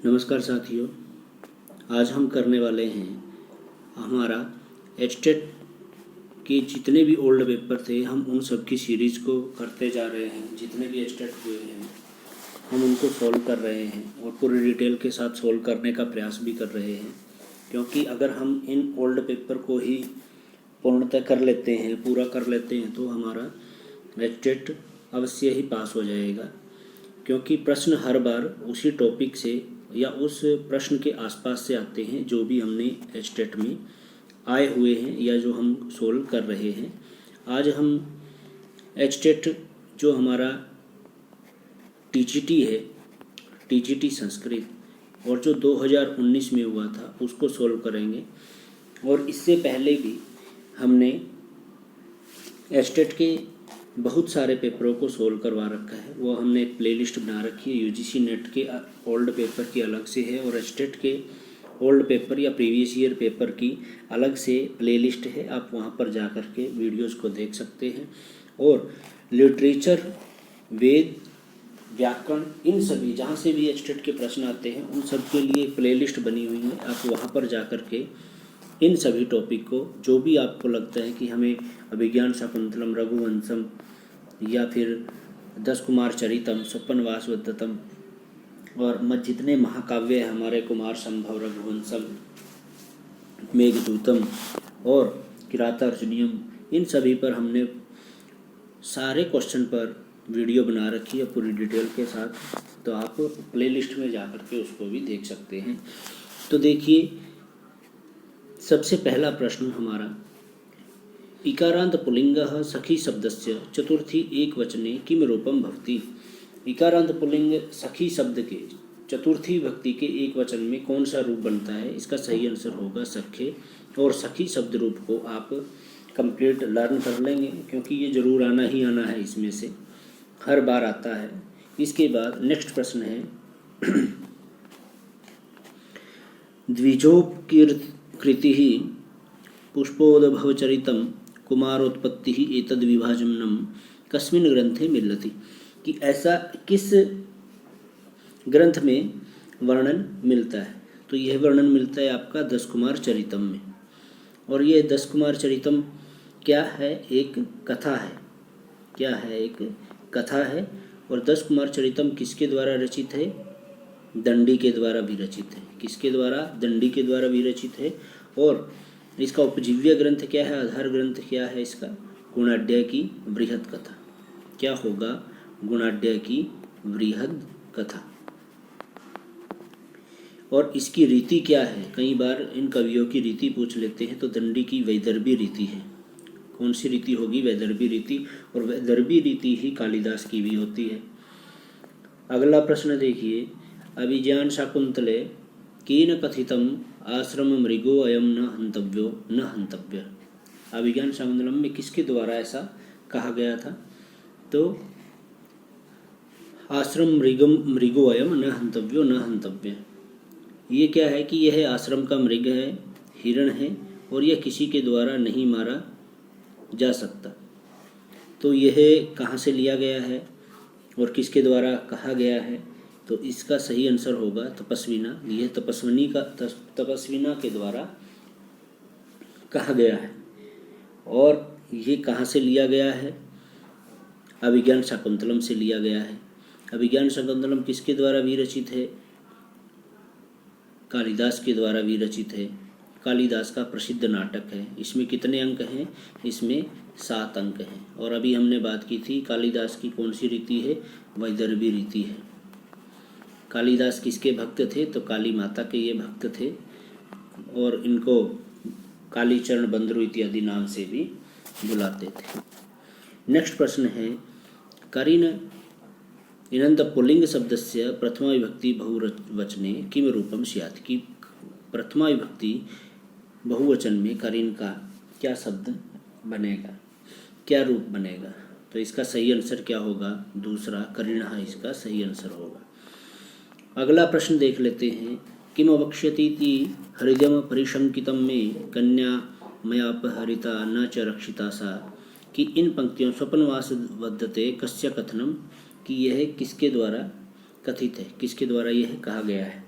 नमस्कार साथियों, आज हम करने वाले हैं हमारा एचटेट के जितने भी ओल्ड पेपर थे हम उन सब की सीरीज़ को करते जा रहे हैं। जितने भी एचटेट हुए हैं हम उनको सॉल्व कर रहे हैं और पूरी डिटेल के साथ सॉल्व करने का प्रयास भी कर रहे हैं, क्योंकि अगर हम इन ओल्ड पेपर को ही पूर्णतः कर लेते हैं, पूरा कर लेते हैं तो हमारा एचटेट अवश्य ही पास हो जाएगा। क्योंकि प्रश्न हर बार उसी टॉपिक से या उस प्रश्न के आसपास से आते हैं जो भी हमने एचटेट में आए हुए हैं या जो हम सोल्व कर रहे हैं। आज हम एचटेट जो हमारा टीजीटी है, टीजीटी संस्कृत, और जो 2019 में हुआ था उसको सोल्व करेंगे। और इससे पहले भी हमने एचटेट के बहुत सारे पेपरों को सोल्व करवा रखा है। वो हमने एक प्लेलिस्ट बना रखी है। यूजीसी नेट के ओल्ड पेपर की अलग से है और एचटेट के ओल्ड पेपर या प्रीवियस ईयर पेपर की अलग से प्लेलिस्ट है। आप वहाँ पर जा कर के वीडियोज़ को देख सकते हैं। और लिटरेचर, वेद, व्याकरण, इन सभी जहाँ से भी एचटेट के प्रश्न आते हैं उन सब के लिए एक प्लेलिस्ट बनी हुई है। आप वहाँ पर जा कर के इन सभी टॉपिक को, जो भी आपको लगता है कि हमें अभिज्ञान शाकुंतलम, रघुवंशम या फिर 10 कुमार चरितम, स्वपनवासवदत्तम और जितने महाकाव्य हैं हमारे, कुमार संभव, रघुवंशम, मेघदूतम और किरातार्जुनीयम, इन सभी पर हमने सारे क्वेश्चन पर वीडियो बना रखी है पूरी डिटेल के साथ। तो आप प्लेलिस्ट में जा कर के उसको भी देख सकते हैं। तो देखिए, सबसे पहला प्रश्न हमारा, इकारांत पुल्लिंगः सखी शब्दस्य चतुर्थी एकवचने किम रूपम भवति। इकारांत पुल्लिंग सखी शब्द के चतुर्थी विभक्ति के एक वचन में कौन सा रूप बनता है? इसका सही आंसर होगा सखे। और सखी शब्द रूप को आप कंप्लीट लर्न कर लेंगे, क्योंकि ये जरूर आना ही आना है, इसमें से हर बार आता है। इसके बाद नेक्स्ट प्रश्न है, द्विजोपकृति पुष्पोद्भवचरितं कुमारोत्पत्ति एतद् विभाजनम कस्मिन् ग्रंथे मिलति। कि ऐसा किस ग्रंथ में वर्णन मिलता है? तो यह वर्णन मिलता है आपका 10 कुमार चरितम में। और ये 10 कुमार चरितम क्या है? एक कथा है। क्या है? एक कथा है। और 10 कुमार चरितम किसके द्वारा रचित है? दंडी के द्वारा भी रचित है। किसके द्वारा? दंडी के द्वारा भी रचित है। और इसका उपजीव्य ग्रंथ क्या है? आधार ग्रंथ क्या है इसका? गुणाढ्य की बृहद कथा। क्या होगा? गुणाढ्य की बृहद कथा। और इसकी रीति क्या है? कई बार इन कवियों की रीति पूछ लेते हैं। तो दंडी की वैदर्भी रीति है। कौन सी रीति होगी? वैदर्भी रीति। और वैदर्भी रीति ही कालिदास की भी होती है। अगला प्रश्न देखिए, अभिज्ञान शाकुंतले केन कथितम आश्रम मृगो अयम न हंतव्यो न हंतव्य। अभिज्ञान शाकुंतलम में किसके द्वारा ऐसा कहा गया था? तो आश्रम मृगो अयम न हंतव्यो न हंतव्य। ये क्या है कि यह आश्रम का मृग है, हिरण है, और यह किसी के द्वारा नहीं मारा जा सकता। तो यह कहाँ से लिया गया है और किसके द्वारा कहा गया है? तो इसका सही आंसर होगा तपस्विना। यह तपस्विना के द्वारा कहा गया है। और ये कहाँ से लिया गया है? अभिज्ञान शाकुंतलम से लिया गया है। अभिज्ञान शाकुंतलम किसके द्वारा विरचित है? कालिदास के द्वारा विरचित है। कालिदास का प्रसिद्ध नाटक है। इसमें कितने अंक हैं? इसमें 7 अंक हैं। और अभी हमने बात की थी कालिदास की कौन सी रीति है? वैदर्भी रीति है। कालिदास किसके भक्त थे? तो काली माता के ये भक्त थे, और इनको कालीचरण बंदरू इत्यादि नाम से भी बुलाते थे। नेक्स्ट प्रश्न है, करीन इनंत पुल्लिंग शब्दस्य प्रथमा विभक्ति बहुवचने किम रूपम स्यात्। कि प्रथमा विभक्ति बहुवचन में करीन का क्या शब्द बनेगा, क्या रूप बनेगा? तो इसका सही आंसर क्या होगा? दूसरा, करीणः इसका सही आंसर होगा। अगला प्रश्न देख लेते हैं, किम वक्ष्यतीति हृदयम परिशंकितम में कन्या मयापहरिता न च रक्षिता सा। कि इन पंक्तियों स्वपनवासवदत्ते कस्य कथनम, कि यह किसके द्वारा कथित है, किसके द्वारा यह कहा गया है?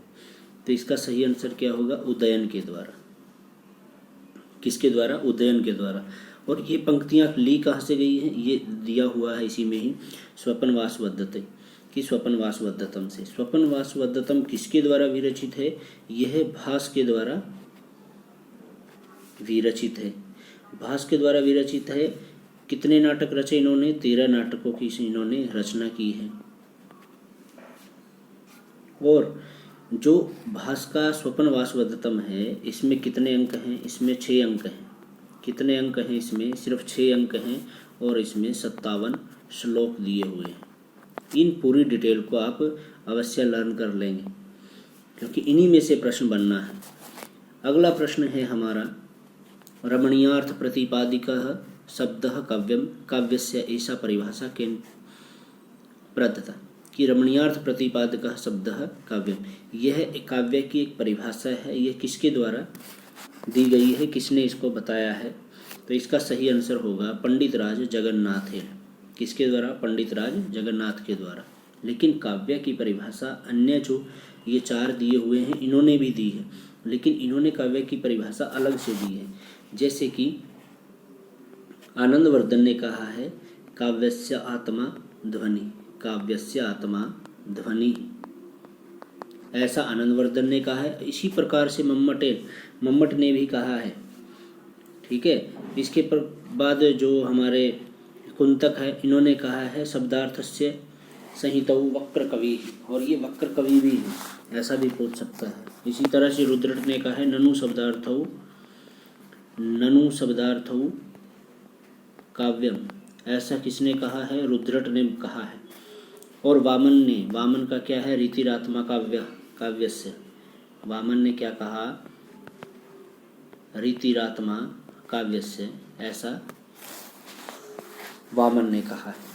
तो इसका सही आंसर क्या होगा? उदयन के द्वारा। किसके द्वारा? उदयन के द्वारा। और ये पंक्तियाँ ली कहाँ से गई हैं? ये दिया हुआ है इसी में ही, स्वपनवास वदते कि स्वपनवास वदतम से। स्वपनवास वदतम किसके द्वारा विरचित है? यह भास के द्वारा विरचित है। भास के द्वारा विरचित है। कितने नाटक रचे इन्होंने? 13 नाटकों की इन्होंने रचना की है। और जो भास का स्वपनवास वदतम है, इसमें कितने अंक हैं? इसमें 6 अंक हैं। कितने अंक हैं इसमें? सिर्फ 6 अंक हैं और इसमें 57 श्लोक दिए हुए हैं। इन पूरी डिटेल को आप अवश्य लर्न कर लेंगे क्योंकि इन्हीं में से प्रश्न बनना है। अगला प्रश्न है हमारा, रमणीयार्थ प्रतिपादिकः शब्दः काव्यम काव्यस्य ऐसा परिभाषा केन प्रदत्ता कि रमणीयार्थ प्रतिपादकः शब्दः काव्यम, यह काव्य की एक परिभाषा है। यह किसके द्वारा दी गई है? किसने इसको बताया है? तो इसका सही आंसर होगा पंडित राज जगन्नाथ है। किसके द्वारा? पंडित राज जगन्नाथ के द्वारा। लेकिन काव्य की परिभाषा अन्य जो ये 4 दिए हुए हैं इन्होंने भी दी है, लेकिन इन्होंने काव्य की परिभाषा अलग से दी है। जैसे कि आनंदवर्धन ने कहा है काव्यस्य आत्मा ध्वनि, काव्यस्य आत्मा ध्वनि, ऐसा आनंदवर्धन ने कहा है। इसी प्रकार से मम्मट ने भी कहा है। ठीक है। इसके बाद जो हमारे कुंतक है, इन्होंने कहा है शब्दार्थस्य संहितौ वक्र कवि, और ये वक्र कवि भी है, ऐसा भी पूछ सकता है। इसी तरह से रुद्रट ने कहा है ननु शब्दार्थौ काव्यम, ऐसा किसने कहा है? रुद्रट ने कहा है। और वामन का क्या है? रीतिरात्मा काव्यस्य, वामन ने क्या कहा? रीतिरात्मा काव्यस्य, ऐसा वामन ने कहा है।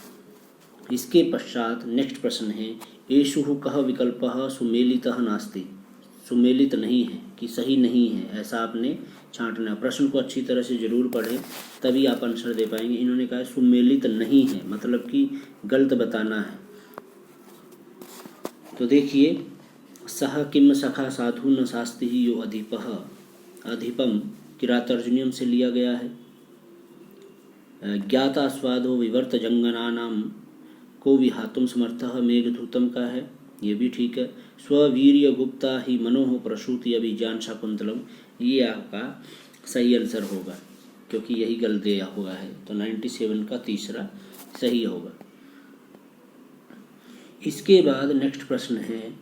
इसके पश्चात नेक्स्ट प्रश्न है, एषु कः विकल्पः सुमेलितः नास्ति, सुमेलित नहीं है कि सही नहीं है, ऐसा आपने छांटना। प्रश्न को अच्छी तरह से जरूर पढ़ें तभी आप आंसर दे पाएंगे। इन्होंने कहा सुमेलित नहीं है, मतलब कि गलत बताना है। तो देखिए, सह किम सखा साधु न शास्ति यो अधिपः, अधिपम किरातार्जुनीयम से लिया गया है। ज्ञाता स्वादो विवर्त जंगनानाम को विहातुम समर्थः मेघधूतम का है, ये भी ठीक है। स्ववीर्य गुप्ता ही मनोह प्रसूति अभिज्ञान शाकुंतलम, ये आपका सही आंसर होगा क्योंकि यही गलत दिया हुआ है। तो 97 का तीसरा सही होगा। इसके बाद नेक्स्ट प्रश्न है,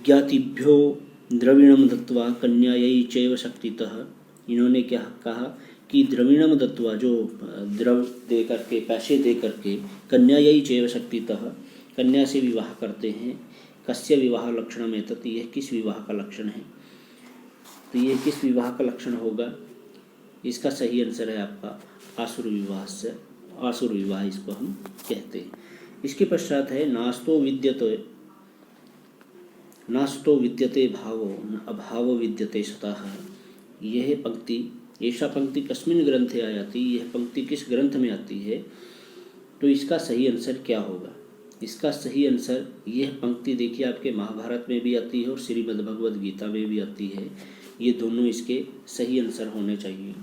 ज्ञातिभ्यो द्रविणम दत्वा कन्यायै चैव शक्तितः, इन्होंने क्या कहा कि द्रविणम दत्वा, जो द्रव दे करके, पैसे दे करके, कन्यायै चैव शक्तितः, कन्या से विवाह करते हैं। कस्य विवाह लक्षण में तत्, यह किस विवाह का लक्षण है? तो ये किस विवाह का लक्षण होगा? इसका सही आंसर है आपका आसुर विवाह से, आसुर विवाह इसको हम कहते हैं। इसके पश्चात है नास्तो विद्यते भावो न अभाव विद्यते सतः, यह पंक्ति, ऐसा पंक्ति कस्मिन् ग्रंथे आयाति, यह पंक्ति किस ग्रंथ में आती है? तो इसका सही आंसर क्या होगा? इसका सही आंसर, यह पंक्ति देखिए आपके महाभारत में भी आती है और श्रीमद् भगवद गीता में भी आती है। ये दोनों इसके सही आंसर होने चाहिए,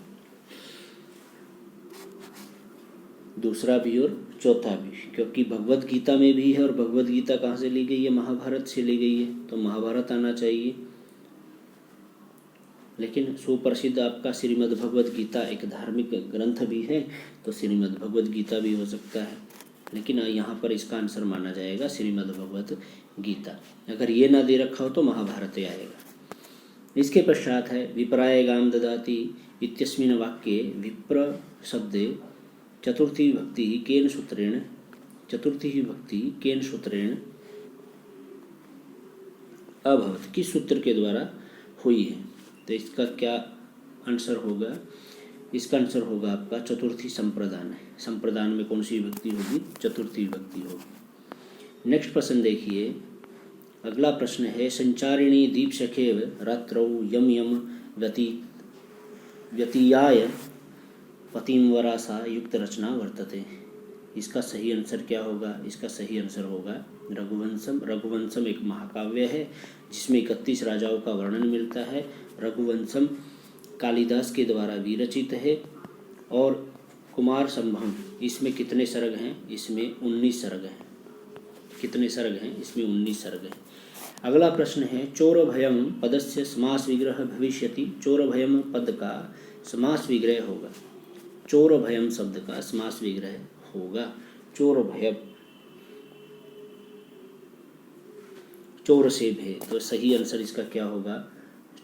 दूसरा भी और चौथा भी, क्योंकि भगवद गीता में भी है और भगवद गीता कहाँ से ली गई है? महाभारत से ली गई है, तो महाभारत आना चाहिए। लेकिन सुप्रसिद्ध आपका श्रीमद् भगवद गीता एक धार्मिक ग्रंथ भी है, तो श्रीमद् भगवद गीता भी हो सकता है, लेकिन यहाँ पर इसका आंसर माना जाएगा श्रीमद् भगवद गीता। अगर ये ना दे रखा हो तो महाभारत आएगा। इसके पश्चात है विप्रायगाम ददाति इत्यस्मिन् वाक्ये विप्र शब्दे चतुर्थी विभक्ति केन सूत्रेण, चतुर्थी विभक्ति केन सूत्रेण अभवत, किस सूत्र के द्वारा हुई है? तो इसका क्या आंसर होगा? इसका आंसर होगा आपका चतुर्थी संप्रदान है। संप्रदान में कौन सी विभक्ति होगी? चतुर्थी विभक्ति होगी। नेक्स्ट प्रश्न देखिए, अगला प्रश्न है, संचारिणी दीपशखेव रात्रौ यम यम व्यतीयाय पतिम वरासा युक्त रचना वर्तते, इसका सही आंसर क्या होगा? इसका सही आंसर होगा रघुवंशम। रघुवंशम एक महाकाव्य है जिसमें 31 राजाओं का वर्णन मिलता है। रघुवंशम कालिदास के द्वारा विरचित है। और कुमार संभवम, इसमें कितने सर्ग हैं? इसमें 19 सर्ग हैं। कितने सर्ग हैं? इसमें 19 सर्ग हैं। अगला प्रश्न है, चोरभयम पदस्य समास विग्रह भविष्यति। चोरभयम पद का समास विग्रह होगा। चोरभयम शब्द का समास विग्रह होगा चोरभयम। चोर से भय, तो सही आंसर इसका क्या होगा?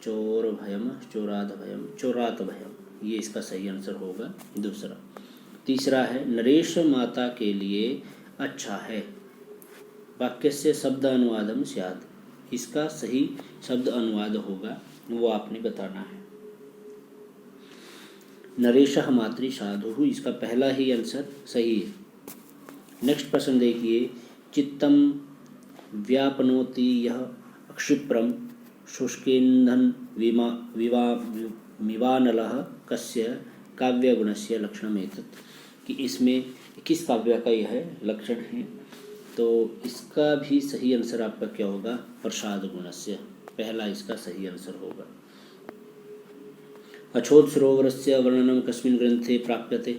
चोरभयम, चोरात भयम, चोरात भयम, ये इसका सही आंसर होगा दूसरा। तीसरा है, नरेश माता के लिए अच्छा है। वाक्य से शब्द अनुवादम स्यात्। इसका सही शब्द अनुवाद होगा, वो आपने बताना है। नरेशः मातृ साधु, इसका पहला ही आंसर सही है। नेक्स्ट प्रश्न देखिए, चित्तम व्यापनोति यह क्षिप्रम शुष्केन्धन विवानलः कस्य काव्यगुणस्य लक्षणमेतत्। कि इसमें किस काव्य का यह लक्षण है? तो इसका भी सही आंसर आपका क्या होगा? प्रसाद गुणस्य, पहला इसका सही आंसर होगा। अछोद सरोवरस्य वर्णनम कस्मिन् ग्रंथे प्राप्यते।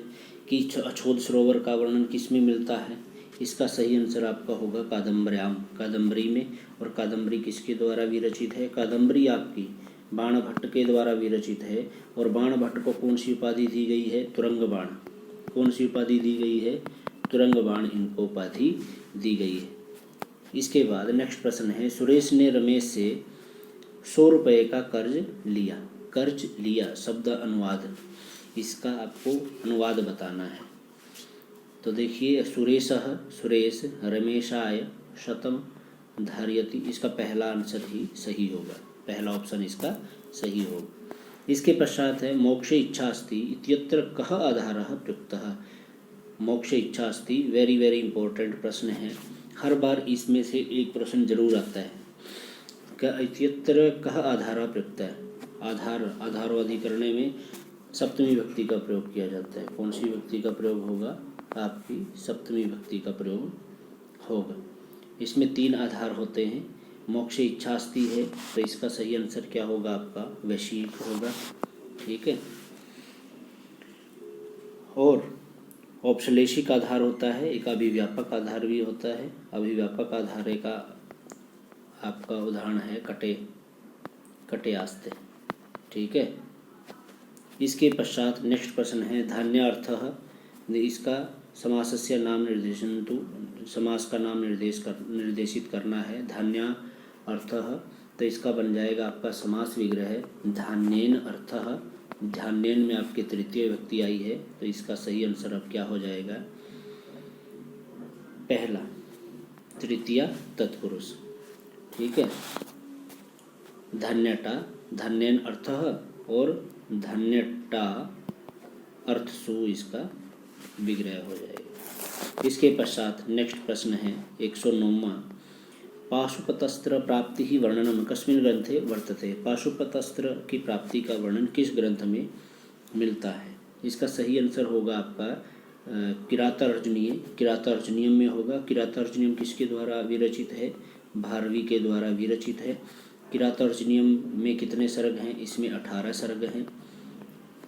कि अछोद सरोवर का वर्णन किस में मिलता है? इसका सही आंसर आपका होगा कादम्बर्याम, कादम्बरी में। और कादम्बरी किसके द्वारा विरचित है? कादम्बरी आपकी बाण भट्ट के द्वारा विरचित है। और बाण भट्ट को कौन सी उपाधि दी गई है? तुरंग बाण। कौन सी उपाधि दी गई है? तुरंग बाण इनको उपाधि दी गई है। इसके बाद नेक्स्ट प्रश्न है, सुरेश ने रमेश से 100 रुपये का कर्ज लिया। कर्ज लिया शब्द अनुवाद, इसका आपको अनुवाद बताना है। तो देखिए, सुरेशः सुरेश, रमेशाय शतम धारयति, इसका पहला आंसर ही सही होगा, पहला ऑप्शन इसका सही होगा। इसके पश्चात है, मोक्षे इच्छा अस्ति इत्यत्र कः आधारः प्रयुक्तः। मोक्ष इच्छा अस्ति, वेरी वेरी इंपॉर्टेंट प्रश्न है। हर बार इसमें से एक प्रश्न जरूर आता है। क्या इत्यत्र कः आधारः प्रयुक्तः है? आधारवादी करने में सप्तमी विभक्ति का प्रयोग किया जाता है। कौन सी विभक्ति का प्रयोग होगा? आपकी सप्तमी विभक्ति का प्रयोग होगा। इसमें 3 आधार होते हैं। मोक्ष इच्छास्ति है, तो इसका सही आंसर क्या होगा? आपका वैश्विक होगा। ठीक है। और औपश्लेषिक आधार होता है, एक अभिव्यापक आधार भी होता है। अभिव्यापक आधार का आपका उदाहरण है कटे आस्ते। ठीक है। इसके पश्चात नेक्स्ट प्रश्न है, धान्यार्थः, इसका समासस्य नाम निर्देशन्तु, समास का नाम निर्देशित करना है। धान्यार्थः, तो इसका बन जाएगा आपका समास विग्रह धान्येन अर्थः। धान्येन में आपकी तृतीय विभक्ति आई है, तो इसका सही आंसर अब क्या हो जाएगा? पहला, तृतीया तत्पुरुष। ठीक है। धन्यटा, धन्येन अर्थः और धन्यटा अर्थसु, इसका विग्रह हो जाएगा। इसके पश्चात नेक्स्ट प्रश्न है 109वां, पाशुपतस्त्र प्राप्ति ही वर्णनम कस्मिन् ग्रंथे वर्तते। पाशुपतस्त्र की प्राप्ति का वर्णन किस ग्रंथ में मिलता है? इसका सही आंसर होगा आपका किरातार्जुनीय। किरातार्जुनीयम में होगा। किरातार्जुनीयम किसके द्वारा विरचित है? भारवी के द्वारा विरचित है। किरातार्जुनीयम में कितने सर्ग हैं? इसमें 18 सर्ग हैं।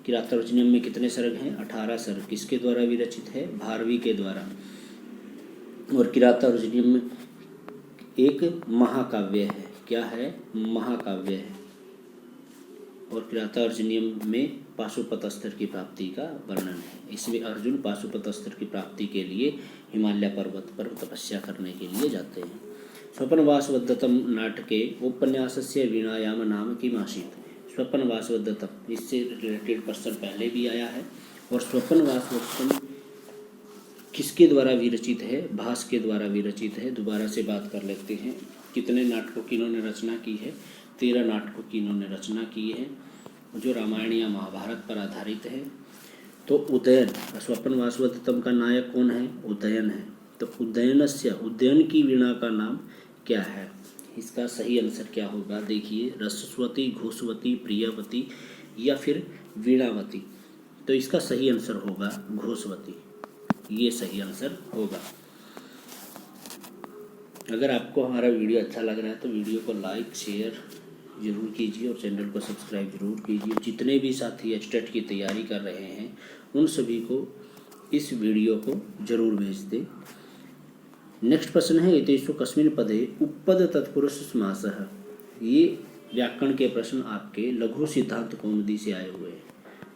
किरातार्जुनीयम में कितने सर्ग हैं? 18 सर्ग। किसके द्वारा विरचित है? भारवी के द्वारा। और किरातार्जुनीयम में एक महाकाव्य है। क्या है? महाकाव्य है। और किरातार्जुनीयम में पाशुपतस्त्र की प्राप्ति का वर्णन है। इसमें अर्जुन पाशुपतस्त्र की प्राप्ति के लिए हिमालय पर्वत पर तपस्या करने के लिए जाते हैं। स्वपनवासवदत्तम नाटके उपन्यासस्य वीणायाम नाम किमासीत्। स्वपनवासवदत्तम, इससे रिलेटेड प्रश्न पहले भी आया है। और स्वपनवासवदत्तम किसके द्वारा विरचित है? भास के द्वारा विरचित है। दोबारा से बात कर लेते हैं, कितने नाटकों की इन्होंने रचना की है? 13 नाटकों की इन्होंने रचना की है, जो रामायण या महाभारत पर आधारित है। तो उदयन, स्वपनवासवदत्तम का नायक कौन है? उदयन है। तो उदयनस्य, उदयन की वीणा का नाम क्या है? इसका सही आंसर क्या होगा? देखिए, रसस्वती, घोषवती, प्रियवती या फिर वीणावती। तो इसका सही आंसर होगा घोषवती। ये सही आंसर होगा। अगर आपको हमारा वीडियो अच्छा लग रहा है तो वीडियो को लाइक शेयर ज़रूर कीजिए और चैनल को सब्सक्राइब ज़रूर कीजिए। जितने भी साथी एचटेट की तैयारी कर रहे हैं उन सभी को इस वीडियो को ज़रूर भेज दें। नेक्स्ट प्रश्न है एतेषु कस्मिन् पदे उपपद तत्पुरुष समासः। ये व्याकरण के प्रश्न आपके लघु सिद्धांत कौमुदी से आए हुए हैं।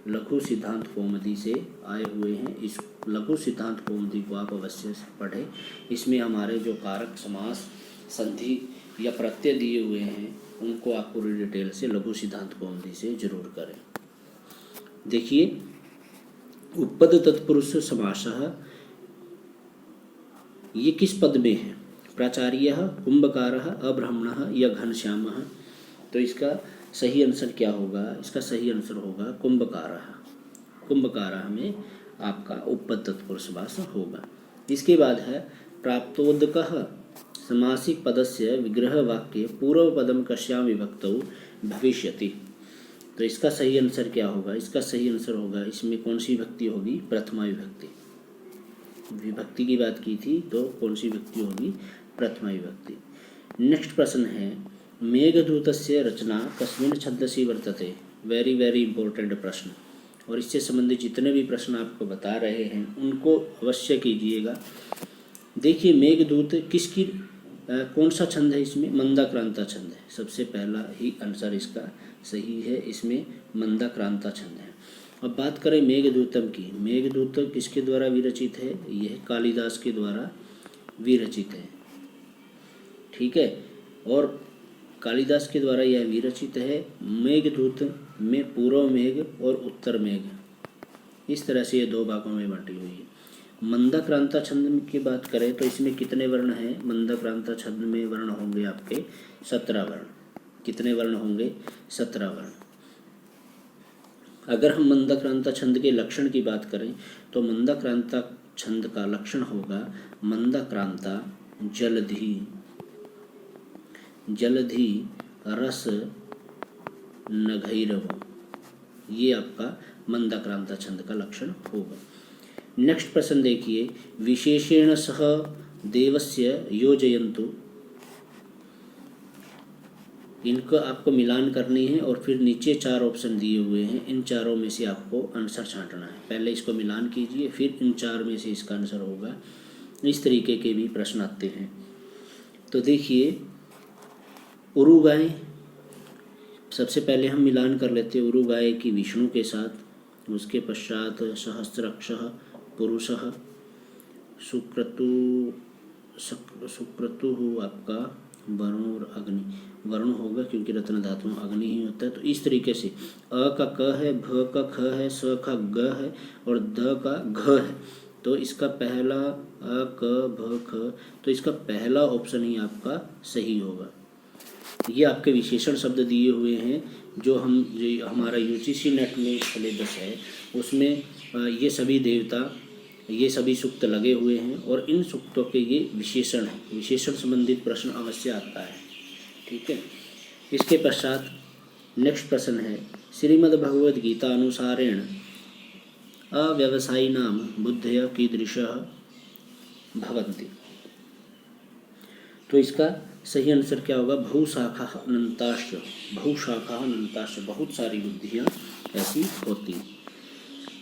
लघु सिद्धांत कौमुदी से आए हुए हैं। इस लघु सिद्धांत कौमुदी को आप अवश्य पढ़ें। इसमें हमारे जो कारक समास संधि या प्रत्यय दिए हुए हैं उनको आप पूरी डिटेल से लघु सिद्धांत कौमुदी से जरूर करें। देखिए उपपद तत्पुरुष समासः ये किस पद में है? प्राचार्यः, कुंभकारः, अब्राह्मणः या घनश्यामः। तो इसका सही आंसर क्या होगा? इसका सही आंसर होगा कुंभकारः। कुंभकारः में आपका उपपद तत्पुरुष समास होगा। इसके बाद है प्राप्तोदकः समासिक पदस्य विग्रह वाक्य पूर्व पदम कस्यां विभक्तौ भविष्यति। तो इसका सही आंसर क्या होगा? इसका सही आंसर होगा, इसमें कौन सी विभक्ति होगी? प्रथमा विभक्ति। विभक्ति की बात की थी तो कौन सी विभक्ति होगी? प्रथमा विभक्ति। नेक्स्ट प्रश्न है मेघदूतस्य रचना कस्मिन् छंदसि वर्तते। वेरी वेरी इंपॉर्टेंट प्रश्न, और इससे संबंधित जितने भी प्रश्न आपको बता रहे हैं उनको अवश्य कीजिएगा। देखिए मेघदूत किसकी कौन सा छंद है? इसमें मंदाक्रांता छंद है। सबसे पहला ही आंसर इसका सही है, इसमें मंदाक्रांता छंद है। अब बात करें मेघदूतम की। मेघदूत किसके द्वारा विरचित है? यह कालिदास के द्वारा विरचित है। ठीक है, और कालिदास के द्वारा यह विरचित है। मेघदूत में पूर्व मेघ और उत्तर मेघ, इस तरह से ये दो भागों में बांटी हुई है। मंदाक्रांता छंद की बात करें तो इसमें कितने वर्ण हैं? मंदाक्रांता छंद में वर्ण होंगे आपके 17 वर्ण। कितने वर्ण होंगे? 17 वर्ण। अगर हम मंदाक्रांता छंद के लक्षण की बात करें तो मंदाक्रांता छंद का लक्षण होगा मंदाक्रांता जलधि, जलधि रस नघैरव। ये आपका मंदाक्रांता छंद का लक्षण होगा। नेक्स्ट प्रश्न देखिए विशेषेण सह देवस्य योजयन्तु। इनको आपको मिलान करनी है और फिर नीचे 4 ऑप्शन दिए हुए हैं। इन चारों में से आपको आंसर छांटना है। पहले इसको मिलान कीजिए, फिर इन 4 में से इसका आंसर होगा। इस तरीके के भी प्रश्न आते हैं। तो देखिए उरुगाय, सबसे पहले हम मिलान कर लेते हैं उरुगाय की विष्णु के साथ। उसके पश्चात सहस्रक्षः पुरुषः, सुक्रतु आपका वरुण और अग्नि। वरुण होगा क्योंकि रत्न धातु अग्नि ही होता है। तो इस तरीके से अ का क है, भ का ख है, स का ग है और द का घ है। तो इसका पहला अ क भ ख, तो इसका पहला ऑप्शन ही आपका सही होगा। ये आपके विशेषण शब्द दिए हुए हैं जो हमारा यूजीसी नेट में सिलेबस है उसमें ये सभी देवता, ये सभी सूक्त लगे हुए हैं और इन सूक्तों के ये विशेषण हैं। विशेषण संबंधित प्रश्न अवश्य आता है। ठीक है, इसके पश्चात नेक्स्ट प्रश्न है श्रीमद्भगवद गीता अनुसारेण अव्यवसायिनां बुद्धयः कीदृशः भवन्ति। तो इसका सही आंसर क्या होगा? बहुशाखा अनंताश्च। बहुशाखा अनंताश्च, बहुत सारी बुद्धियाँ ऐसी होती।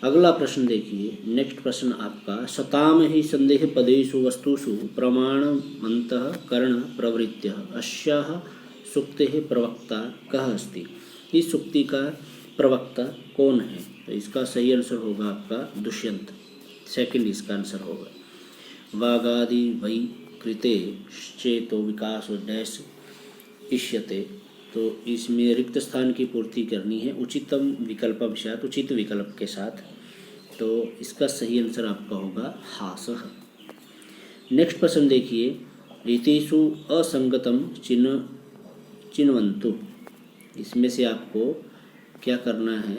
अगला प्रश्न देखिए। नेक्स्ट प्रश्न आपका सताम ही संदेह पदेषु वस्तुषु प्रमाणमन्तः कर्ण प्रवृत्त्यः अस्याः सुक्तेः प्रवक्ता कः अस्ति। इस सुक्ति का प्रवक्ता कौन है? तो इसका सही आंसर होगा आपका दुष्यंत। सेकंड इसका आंसर होगा। वागादि वै कृते चेतो विकास डैश इष्यते। तो इसमें रिक्त स्थान की पूर्ति करनी है उचितम विकल्प विषयात, उचित विकल्प के साथ। तो इसका सही आंसर आपका होगा हासः। नेक्स्ट प्रश्न देखिए रीतिषु असंगतम चिन्वन्तु। इसमें से आपको क्या करना है?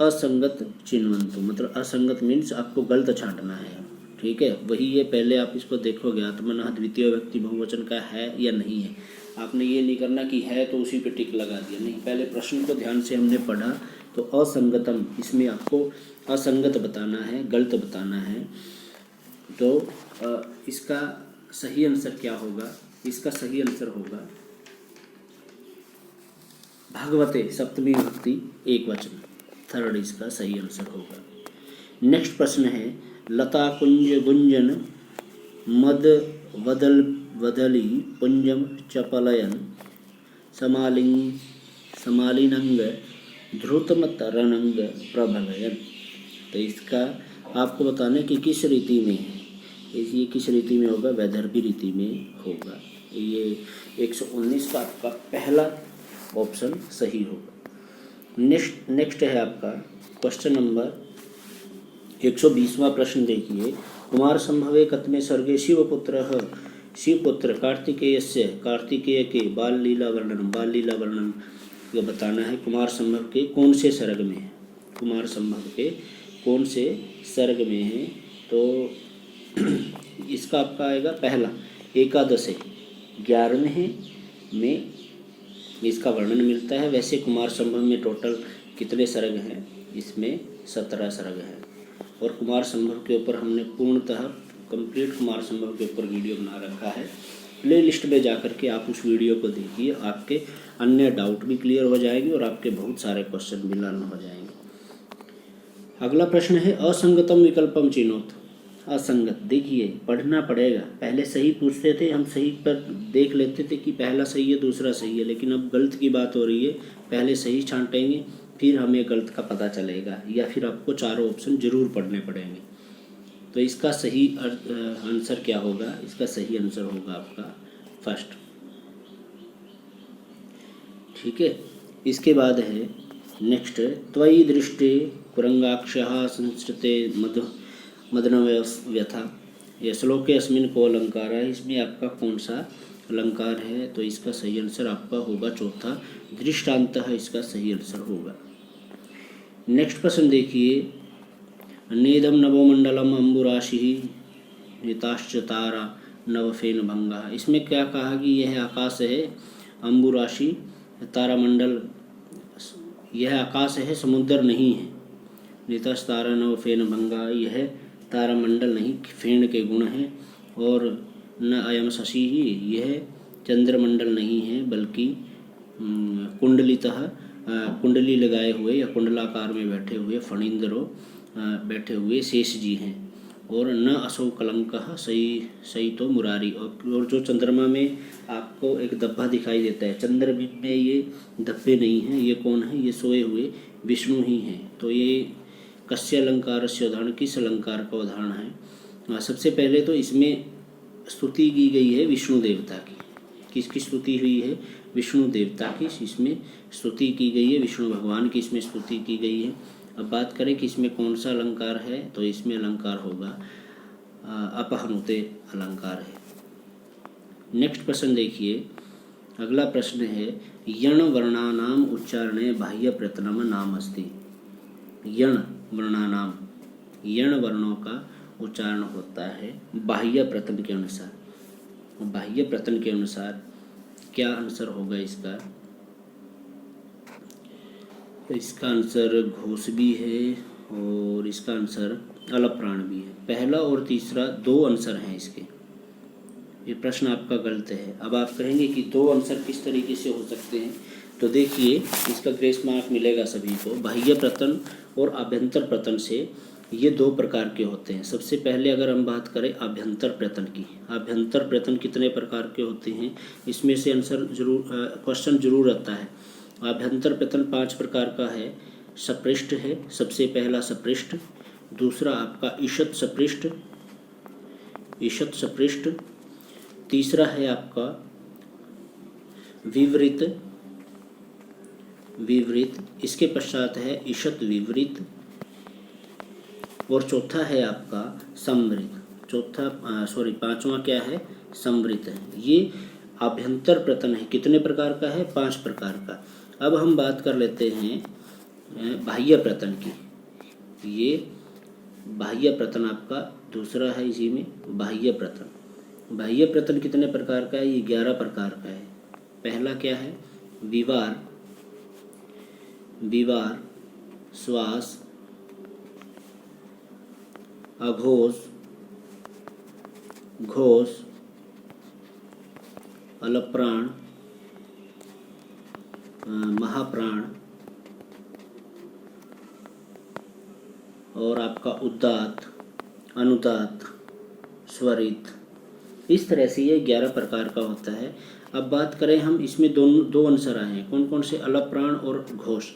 असंगत चिन्वन्तु, मतलब असंगत मीन्स आपको गलत छांटना है। ठीक है, वही ये पहले आप इसको देखोगे आत्मनः द्वितीय व्यक्ति बहुवचन का है या नहीं है। आपने ये नहीं करना कि है तो उसी पे टिक लगा दिया, नहीं, पहले प्रश्न को ध्यान से हमने पढ़ा। तो असंगतम, इसमें आपको असंगत बताना है, गलत बताना है। तो इसका सही आंसर क्या होगा? इसका सही आंसर होगा भगवते सप्तमी विभक्ति एक वचन, थर्ड इसका सही आंसर होगा। नेक्स्ट प्रश्न है लता कुंज गुंजन मद वदल वदली पुंजम चपलयन समालिनंग ध्रुतमतरणंग प्रभलयन। तो इसका आपको बताना है कि किस रीति में है, ये किस रीति में होगा? वैदर्भी रीति में होगा। ये 119 का आपका पहला ऑप्शन सही होगा। नेक्स्ट है आपका क्वेश्चन नंबर 120वां प्रश्न देखिए। कुमार संभवे कतमे सर्गे शिवपुत्र कार्तिकेयस्य कार्तिकेय के बाल लीला वर्णन को बताना है। कुमार संभव के कौन से सर्ग में है? कुमार संभव के कौन से सर्ग में है? तो इसका आपका आएगा पहला एकादशे 11वें में इसका वर्णन मिलता है। वैसे कुमार संभव में टोटल कितने सर्ग हैं? इसमें 17 सर्ग हैं। और कुमार संभव के ऊपर हमने पूर्णतः कंप्लीट कुमार संभव के ऊपर वीडियो बना रखा है। प्ले लिस्ट में जाकर के आप उस वीडियो को देखिए, आपके अन्य डाउट भी क्लियर हो जाएंगे और आपके बहुत सारे क्वेश्चन भी लर्न हो जाएंगे। अगला प्रश्न है असंगतम विकल्पम चिन्होत। असंगत देखिए पढ़ना पड़ेगा। पहले सही पूछते थे हम, सही पर देख लेते थे कि पहला सही है दूसरा सही है, लेकिन अब गलत की बात हो रही है। पहले सही छांटेंगे फिर हमें गलत का पता चलेगा, या फिर आपको चारों ऑप्शन जरूर पढ़ने पड़ेंगे। तो इसका सही आंसर क्या होगा? इसका सही आंसर होगा आपका फर्स्ट। ठीक है, इसके बाद है नेक्स्ट त्वयि दृष्टि कुरंगाक्षः संस्कृते मदनव्यथा। यह श्लोके अस्मिन् को अलंकार है, इसमें आपका कौन सा अलंकार है? तो इसका सही आंसर आपका होगा चौथा दृष्टांतः, इसका सही आंसर होगा। नेक्स्ट प्रश्न देखिए नेदम नवोमंडलम अंबुराशि निताश्च तारा नवफेन भंगा। इसमें क्या कहा कि यह आकाश है अंबुराशि तारामंडल, यह आकाश है समुद्र नहीं है। निताश तारा नवफेन भंगा, यह तारामंडल नहीं फेन के गुण हैं। और न अयम शशि ही, यह चंद्रमंडल नहीं है बल्कि कुंडलितः कुंडली लगाए हुए या कुंडलाकार में बैठे हुए फणींद्रो बैठे हुए शेष जी हैं। और न असौ कलंकः सही तो मुरारी। और जो चंद्रमा में आपको एक धब्बा दिखाई देता है, चंद्रबिंब में ये धब्बे नहीं हैं। ये कौन है? ये सोए हुए विष्णु ही हैं। तो ये कस्य अलंकार से उदाहरण, किस अलंकार का उदाहरण है? सबसे पहले तो इसमें स्तुति की गई है विष्णु देवता की। किसकी स्तुति हुई है? विष्णु देवता की इसमें स्तुति की गई है, विष्णु भगवान की इसमें स्तुति की गई है। अब बात करें कि इसमें कौन सा अलंकार है, तो इसमें अलंकार होगा अपहनुते अलंकार है। नेक्स्ट प्रश्न देखिए, अगला प्रश्न है यण वर्णानाम उच्चारणे बाह्य प्रत्यनम नाम अस्ति। यण वर्णानाम, यण वर्णों का उच्चारण होता है बाह्य प्रत्यय के अनुसार। बाह्य प्रत्यय के अनुसार क्या आंसर होगा इसका? इसका आंसर घोष भी है और इसका आंसर अलप्राण भी है। पहला और तीसरा दो आंसर हैं इसके। ये प्रश्न आपका गलत है। अब आप कहेंगे कि दो आंसर किस तरीके से हो सकते हैं? तो देखिए इसका ग्रेस मार्क मिलेगा सभी को। बाह्य प्रत्यय और आभ्यंतर प्रत्यय से ये दो प्रकार के होते हैं। सबसे पहले अगर हम बात करें आभ्यंतर प्रत्यय की, आभ्यंतर प्रत्यय कितने प्रकार के होते हैं? इसमें से आंसर जरूर क्वेश्चन जरूर आता है। आभ्यंतर प्रत्यय 5 प्रकार का है। सपृष्ठ है सबसे पहला, सपृष्ठ। दूसरा आपका ईषत् सपृष्ठ, ईषत् सपृष्ठ। तीसरा है आपका विवृत, विवृत। इसके पश्चात है ईषत् विवृत। और चौथा है आपका संवृत। पांचवा क्या है? संवृत है। ये आभ्यंतर प्रत्यय है। कितने प्रकार का है? 5 प्रकार का। अब हम बात कर लेते हैं बाह्य प्रत्यय की। ये बाह्य प्रत्यय आपका दूसरा है इसी में, बाह्य प्रत्यय। बाह्य प्रत्यय कितने प्रकार का है? ये 11 प्रकार का है। पहला क्या है? विवार, विवार, श्वास, अघोष, घोष, अलप्राण, महाप्राण और आपका उदात्त, अनुदात्त, स्वरित, इस तरह से ये 11 प्रकार का होता है। अब बात करें हम, इसमें दो आंसर आए हैं, कौन कौन से? अलप्राण और घोष।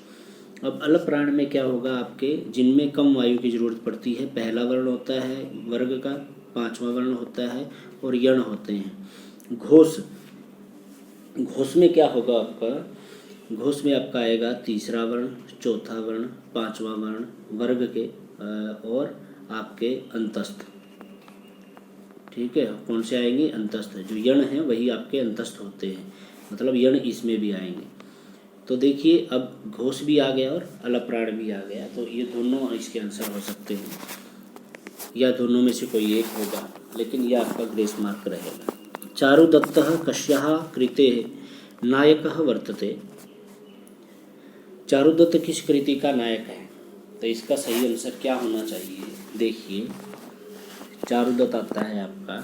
अब अलप्राण में क्या होगा आपके, जिनमें कम वायु की जरूरत पड़ती है, पहला वर्ण होता है वर्ग का, पांचवा वर्ण होता है और यण होते हैं। घोष, घोष में क्या होगा आपका, घोष में आपका आएगा तीसरा वर्ण, चौथा वर्ण, पांचवा वर्ण वर्ग के और आपके अंतस्थ। ठीक है, कौन से आएंगे? अंतस्थ। जो यण हैं वही आपके अंतस्थ होते हैं, मतलब यण इसमें भी आएंगे। तो देखिए अब घोष भी आ गया और अलप्राण भी आ गया, तो ये दोनों इसके आंसर हो सकते हैं, या दोनों में से कोई एक होगा, लेकिन यह आपका ग्रेस मार्क रहेगा। चारुदत्तः कस्याः कृते नायकः वर्तते। चारुदत्त किस कृति का नायक है? तो इसका सही आंसर क्या होना चाहिए? देखिए, चारुदत्त आता है आपका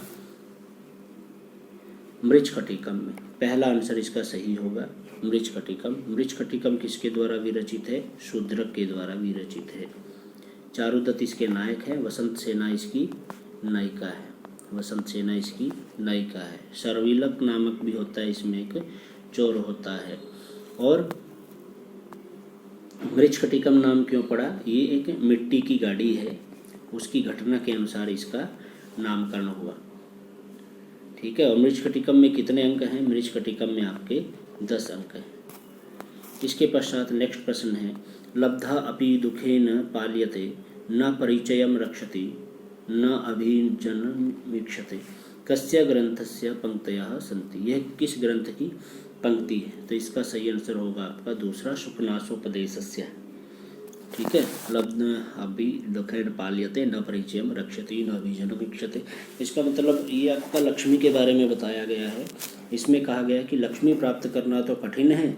मृच्छकटिकम में, पहला आंसर इसका सही होगा मृच्छकटिकम। मृच्छकटिकम किसके द्वारा विरचित है? शूद्रक के द्वारा विरचित है। चारुदत्त इसके नायक है, वसंत सेना इसकी नायिका है, वसंत सेना इसकी नायिका है। शर्विलक नामक भी होता है, इसमें एक चोर होता है। और मृच्छकटिकम नाम क्यों पड़ा? ये एक मिट्टी की गाड़ी है, उसकी घटना के अनुसार इसका नामकरण हुआ। ठीक है, और मृच्छकटिकम में कितने अंक हैं? मृच्छकटिकम में आपके 10 अंक हैं। इसके पश्चात नेक्स्ट प्रश्न है, लब्धा अपि दुखेन पाल्यते न परिचयम रक्षति न अभिजनमीक्षते कस्य ग्रंथस्य पंक्तयः सन्ति। यह किस ग्रंथ की पंक्ति है? तो इसका सही आंसर होगा आपका दूसरा, शुकनासोपदेशस्य। ठीक है, लब्ध अभी दुखेन पाल्यते न परिचयम रक्षति न अभिजनमीक्षते। इसका मतलब ये आपका लक्ष्मी के बारे में बताया गया है। इसमें कहा गया कि लक्ष्मी प्राप्त करना तो कठिन है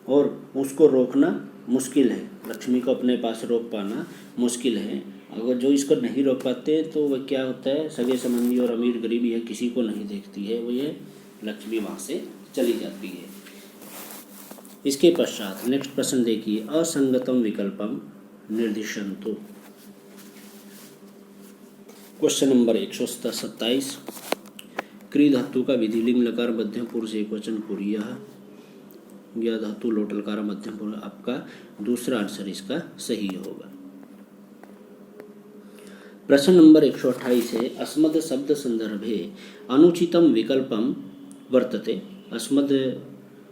और उसको रोकना मुश्किल है, लक्ष्मी को अपने पास रोक पाना मुश्किल है। अगर जो इसको नहीं रोक पाते तो वह क्या होता है, सगे संबंधी और अमीर गरीब यह किसी को नहीं देखती है, वो ये लक्ष्मी वहाँ से चली जाती है। इसके पश्चात नेक्स्ट प्रश्न देखिए, असंगतम विकल्पम निर्दिशन्तु। क्वेश्चन नंबर 127, क्री धातु का विधिलिंग लकार मध्यम पुरुष एकवचन कुरियः, या धातु लोटलकार मध्यम पुरुष, आपका दूसरा आंसर इसका सही होगा। प्रश्न नंबर 128 है, अस्मद शब्द संदर्भे अनुचितम विकल्पम वर्तते। अस्मद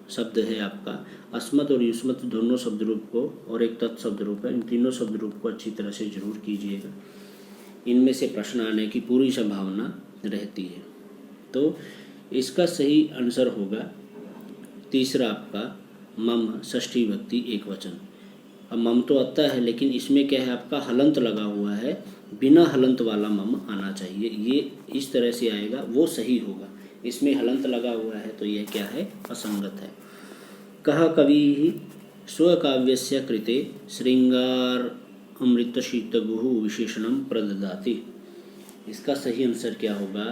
शब्द है आपका, अस्मद और युष्मत दोनों शब्द रूप को और एक तत्शब्द रूप है, इन तीनों शब्द रूप को अच्छी तरह से जरूर कीजिएगा, इनमें से प्रश्न आने की पूरी संभावना रहती है। तो इसका सही आंसर होगा तीसरा आपका, मम षष्ठी विभक्ति एक वचन। अब मम तो आता है, लेकिन इसमें क्या है आपका हलंत लगा हुआ है, बिना हलंत वाला मम आना चाहिए, ये इस तरह से आएगा वो सही होगा। इसमें हलंत लगा हुआ है तो यह क्या है, असंगत है। कह कवि स्वकाव्यस्य कृते श्रृंगार अमृतशीतगुः विशेषणम प्रददाति। इसका सही आंसर क्या होगा,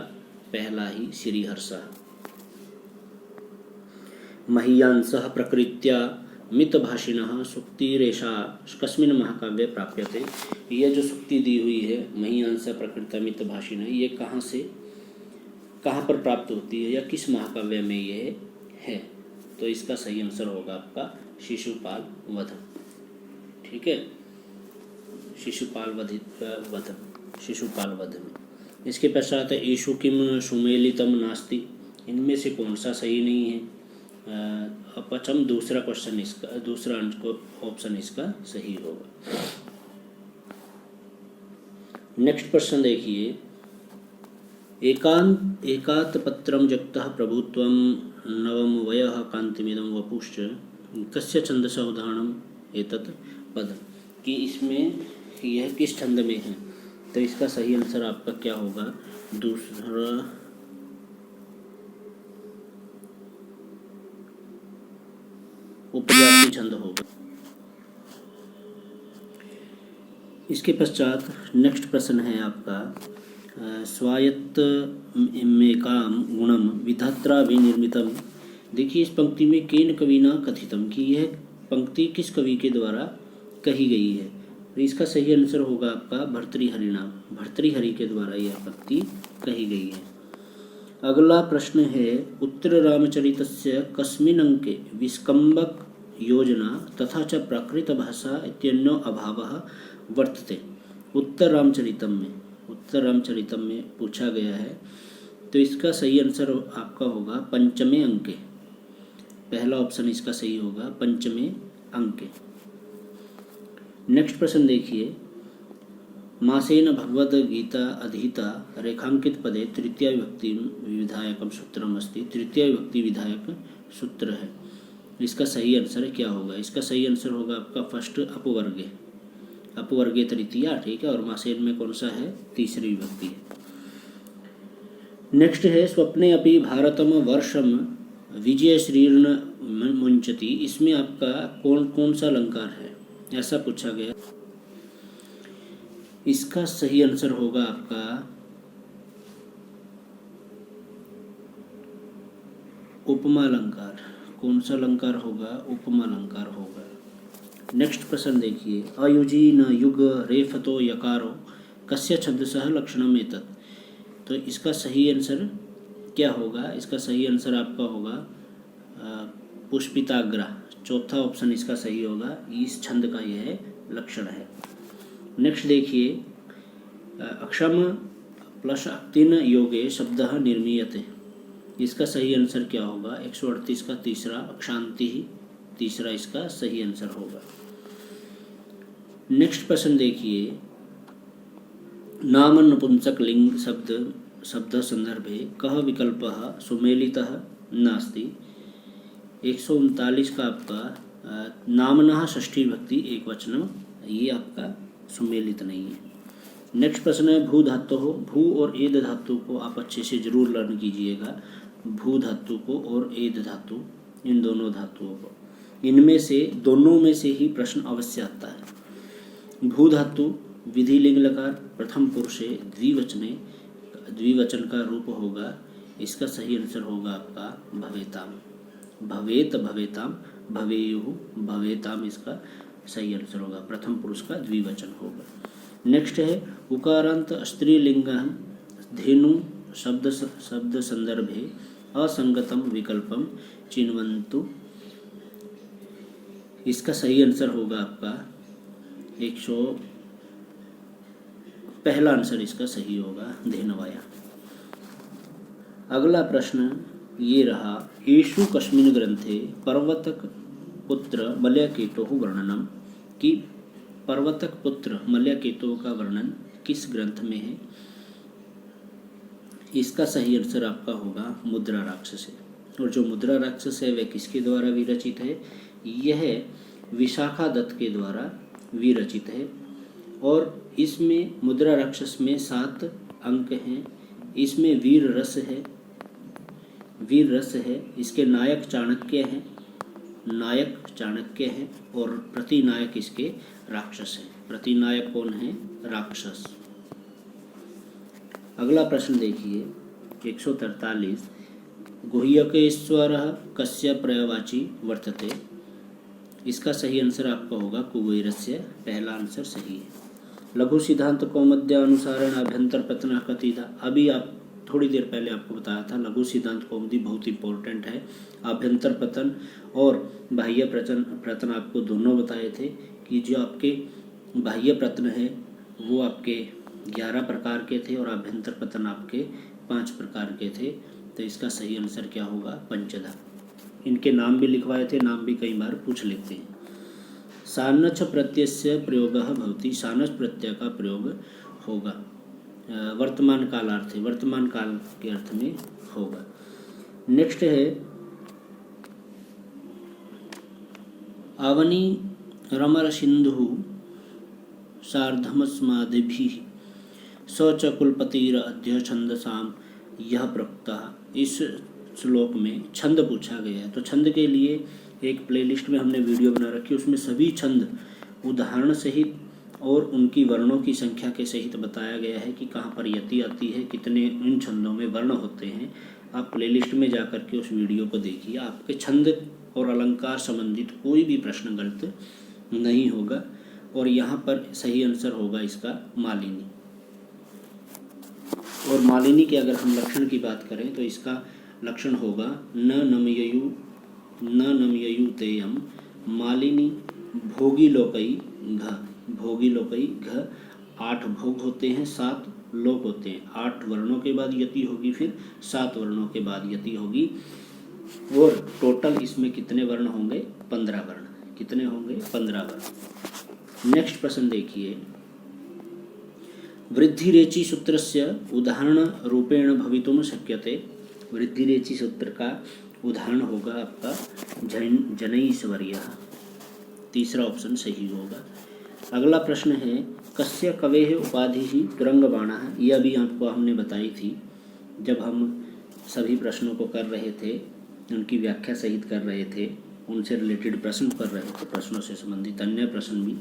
पहला ही श्रीहर्षः। महीयांसः प्रकृत्या मितभाषिणः सुक्तिरेषा कस्मिन् महाकाव्ये प्राप्यते। यह जो सुक्ति दी हुई है महीयांसः प्रकृत्या मितभाषिणः, ये कहाँ से कहाँ पर प्राप्त होती है या किस महाकाव्य में ये है? तो इसका सही आंसर होगा आपका शिशुपाल वध। ठीक है, शिशुपाल वध, शिशुपाल वध में। इसके पश्चात है, ईशु किम सुमेलितम नास्ति। इनमें से कौन सा सही नहीं है? अपचम, दूसरा क्वेश्चन इसका, दूसरा ऑप्शन इसका सही होगा। नेक्स्ट प्रश्न देखिए, एकात पत्रम जगतः प्रभुत्वम नवम वयः कांतिमिदं वपुश्च कस्य छंदसा उदाहरणम एतत् पद। कि इसमें यह किस छंद में है? तो इसका सही आंसर आपका क्या होगा, दूसरा उपजाति छंद होगा। इसके पश्चात नेक्स्ट प्रश्न है आपका, स्वायत्त में काम गुणम विधात्रा विनिर्मितम। देखिए इस पंक्ति में केन कविना कथितम कि यह पंक्ति किस कवि के द्वारा कही गई है। तो इसका सही आंसर होगा आपका भर्तृहरिणा, भर्तृहरि के द्वारा यह पंक्ति कही गई है। अगला प्रश्न है उत्तर रामचरितस्य कस्मिन् अंके विस्कम्बक योजना तथा च प्राकृत भाषा इत्यन्यो अभावः वर्तते। उत्तर रामचरितम में पूछा गया है, तो इसका सही आंसर आपका होगा पंचमे अंके। पहला ऑप्शन इसका सही होगा पंचमे अंके। नेक्स्ट प्रश्न देखिए, मासेन भगवद गीता अधीता रेखांकित पदे तृतीया विभक्ति विधायकम सूत्रम अस्ति। तृतीया विभक्ति विधायक सूत्र है, इसका सही आंसर क्या होगा। इसका सही आंसर होगा आपका फर्स्ट अपवर्गे, अपवर्गे तृतीया, ठीक है। और मासेन में कौन सा है, तीसरी विभक्ति है। नेक्स्ट है स्वप्ने अपि भारतम वर्षम विजय श्रीर्ण मुंचति। इसमें आपका कौन सा अलंकार है, ऐसा पूछा गया। इसका सही आंसर होगा आपका उपमा अलंकार। कौन सा अलंकार होगा, उपमा अलंकार होगा। नेक्स्ट प्रश्न देखिए, अयुजी न युग रेफतो यकारो कस्य छंदसः लक्षणम एतत्। तो इसका सही आंसर क्या होगा। इसका सही आंसर आपका होगा पुष्पिताग्रा। चौथा ऑप्शन इसका सही होगा, इस छंद का यह लक्षण है। नेक्स्ट देखिए, अक्षम प्लस अक्तिन योगे शब्दः निर्मीयते। इसका सही आंसर क्या होगा। 138 का तीसरा अक्षांति ही तीसरा इसका सही आंसर होगा। नेक्स्ट प्रश्न देखिए, नाम नपुंसक लिंग शब्द संदर्भे कः विकल्पः सुमेलितः नास्ति। 139 का आपका नामनः षष्ठी विभक्ति एक वचनम, ये आपका सुमेलित नहीं है। नेक्स्ट प्रश्न है भू धातु हो। भू और एद धातु को आप अच्छे से जरूर लर्न कीजिएगा। भू धातु को और एद धातु, इन दोनों धातुओं को, इनमें से दोनों में से ही प्रश्न अवश्य आता है। भू धातु विधिलिंग लकार प्रथम पुरुषे द्विवचने, द्विवचन का रूप होगा। इसका सही आंसर होगा आपका भवेताम। भवेत भवेताम, भवेयुः भवेताम, इसका सही आंसर होगा। प्रथम पुरुष का द्विवचन होगा। नेक्स्ट है उकारांत स्त्रीलिंग धेनु शब्द संदर्भे असंगतम विकल्पम चिन्वन्तु। इसका सही आंसर होगा आपका 100, पहला आंसर इसका सही होगा धेनवाया। अगला प्रश्न ये रहा, येषु कस्मिन् ग्रंथे पर्वतक पुत्र मलयकेतोः वर्णनम। कि पर्वतक पुत्र मलयकेतु का वर्णन किस ग्रंथ में है। इसका सही आंसर आपका होगा मुद्रा राक्षस है। और जो मुद्रा राक्षस है वह किसके द्वारा विरचित है। यह विशाखा दत्त के द्वारा विरचित है। और इसमें मुद्रा राक्षस में 7 अंक हैं। इसमें वीर रस है, वीर रस है। इसके नायक चाणक्य हैं, नायक चाणक्य हैं। और प्रतिनायक इसके राक्षस हैं। प्रतिनायक कौन है, राक्षस। अगला प्रश्न देखिए 143, गुह्यकेश्वरः कस्य पर्यायवाची वर्तते। इसका सही आंसर आपका होगा कुबेरस्य, पहला आंसर सही है। लघु सिद्धांत कौमुद्यानुसारेण अभ्यंतर पतन कथिता। अभी आप थोड़ी देर पहले आपको बताया था लघु सिद्धांत कौमुदी बहुत इंपॉर्टेंट है। अभ्यंतर पतन और बाह्य प्रतन आपको दोनों बताए थे कि जो आपके बाह्य प्रतन है वो आपके 11 प्रकार के थे और अभ्यंतर पतन आपके 5 प्रकार के थे। तो इसका सही आंसर क्या होगा, पंचधा। इनके नाम भी लिखवाए थे, नाम भी कई बार पूछ लेते हैं। सानच प्रत्यय प्रयोगः भवति। सानच प्रत्यय का प्रयोग होगा, वर्तमान कालार्थ है, वर्तमान काल के अर्थ में होगा। नेक्स्ट है आवनी रमर सिंधु सार्धमस्मादिभिः स च कुलपतिर अद्य छंदसाम यह प्रोक्तः। इस श्लोक में छंद पूछा गया है। तो छंद के लिए एक प्लेलिस्ट में हमने वीडियो बना रखी है, उसमें सभी छंद उदाहरण सहित और उनकी वर्णों की संख्या के सहित बताया गया है कि कहाँ पर यति आती है, कितने इन छंदों में वर्ण होते हैं। आप प्लेलिस्ट में जा कर के उस वीडियो को देखिए, आपके छंद और अलंकार संबंधित कोई भी प्रश्न गलत नहीं होगा। और यहाँ पर सही आंसर होगा इसका मालिनी। और मालिनी के अगर हम लक्षण की बात करें तो इसका लक्षण होगा न नमययु तेयम मालिनी भोगिलोकई घ। भोगिलोकई घ 8 भोग होते हैं, 7 लोक होते हैं। 8 वर्णों के बाद यति होगी, फिर 7 वर्णों के बाद यति होगी। और टोटल इसमें कितने वर्ण होंगे? 15 वर्ण। कितने होंगे? 15 वर्ण। नेक्स्ट प्रश्न देखिए, वृद्धिरेचि सूत्रस्य उदाहरण रूपेण भवितुम शक्यते। वृद्धिरेचि सूत्र का उदाहरण होगा आपका जनैश्वर्यः। तीसरा ऑप्शन सही होगा। अगला प्रश्न है, कस्य कवेः उपाधिः तुरंगबाणः। यह अभी आपको हमने बताई थी जब हम सभी प्रश्नों को कर रहे थे, उनकी व्याख्या सहित कर रहे थे, उनसे रिलेटेड प्रश्न कर रहे थे, प्रश्नों से संबंधित अन्य प्रश्न भी।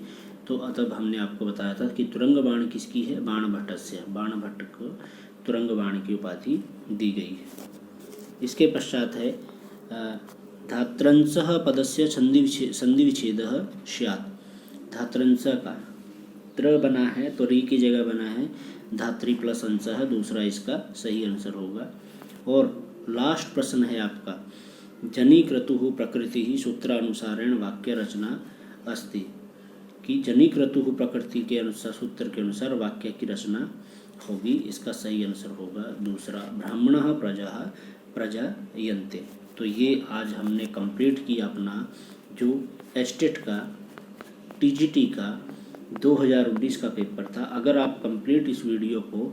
तो तब हमने आपको बताया था कि तुरंगबाण किसकी है? बाणभट्टस्य। बाणभट्ट को तुरंगबाण की उपाधि दी गई है। इसके पश्चात है धात्रंसः पदस्य संधिविच्छेदः स्यात्। धात्रंस का त्र बना है तो री की जगह बना है धात्री प्लस अंशः, दूसरा इसका सही आंसर होगा। और लास्ट प्रश्न है आपका, जनिक्रतुः प्रकृतिः सूत्रानुसारेण वाक्य रचना अस्ति। कि जनिक्रतुः प्रकृति के अनुसार, सूत्र के अनुसार वाक्य की रचना होगी। इसका सही आंसर होगा दूसरा, ब्राह्मणः प्रजायन्ते। तो ये आज हमने कंप्लीट किया अपना जो एस्टेट का टीजीटी का 2019 का पेपर था। अगर आप कंप्लीट इस वीडियो को